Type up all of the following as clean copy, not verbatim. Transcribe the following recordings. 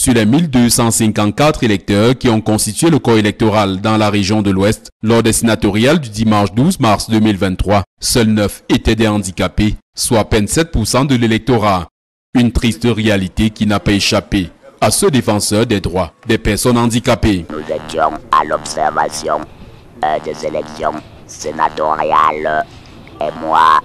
Sur les 1254 électeurs qui ont constitué le corps électoral dans la région de l'Ouest, lors des sénatoriales du dimanche 12 mars 2023, seuls 9 étaient des handicapés, soit à peine 7% de l'électorat. Une triste réalité qui n'a pas échappé à ce défenseur des droits des personnes handicapées. Nous étions à l'observation des élections sénatoriales et moi,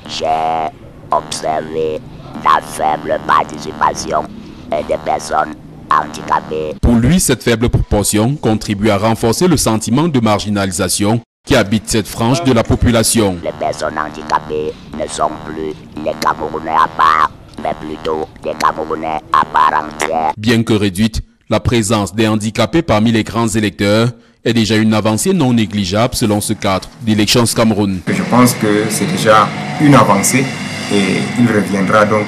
j'ai observé la faible participation des personnes handicapées. Pour lui, cette faible proportion contribue à renforcer le sentiment de marginalisation qui habite cette frange de la population. Les personnes handicapées ne sont plus les Camerounais à part, mais plutôt des Camerounais à part entière. Bien que réduite, la présence des handicapés parmi les grands électeurs est déjà une avancée non négligeable selon ce cadre d'Elections Cameroun. Je pense que c'est déjà une avancée et il reviendra donc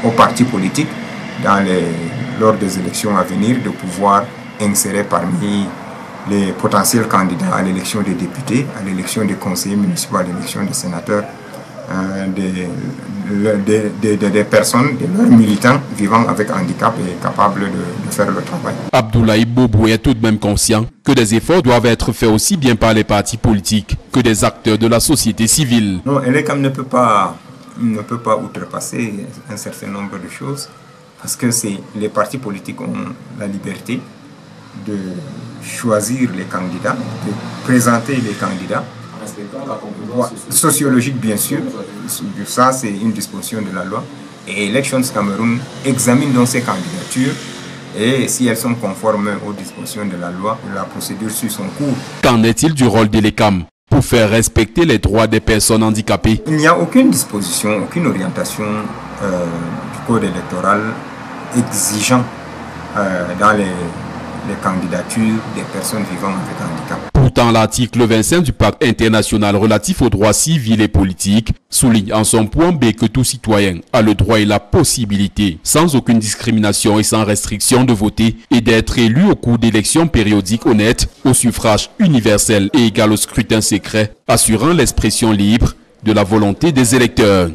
aux partis politiques lors des élections à venir de pouvoir insérer parmi les potentiels candidats à l'élection des députés, à l'élection des conseillers municipaux, à l'élection des sénateurs, des personnes, de leurs militants vivant avec handicap et capables de faire le travail. Abdoulaye Bobo est tout de même conscient que des efforts doivent être faits aussi bien par les partis politiques que des acteurs de la société civile. Non, Elecam ne peut pas outrepasser un certain nombre de choses parce que les partis politiques ont la liberté de choisir les candidats, de présenter les candidats. Sociologique bien sûr, ça c'est une disposition de la loi. Et Elections Cameroun examine donc ces candidatures et si elles sont conformes aux dispositions de la loi, la procédure suit son cours. Qu'en est-il du rôle d'Elecam pour faire respecter les droits des personnes handicapées? Il n'y a aucune disposition, aucune orientation du code électoral exigeant dans les candidatures des personnes vivant avec handicap. Pourtant, l'article 25 du Pacte international relatif aux droits civils et politiques souligne en son point B que tout citoyen a le droit et la possibilité, sans aucune discrimination et sans restriction, de voter et d'être élu au cours d'élections périodiques honnêtes, au suffrage universel et égal au scrutin secret, assurant l'expression libre de la volonté des électeurs.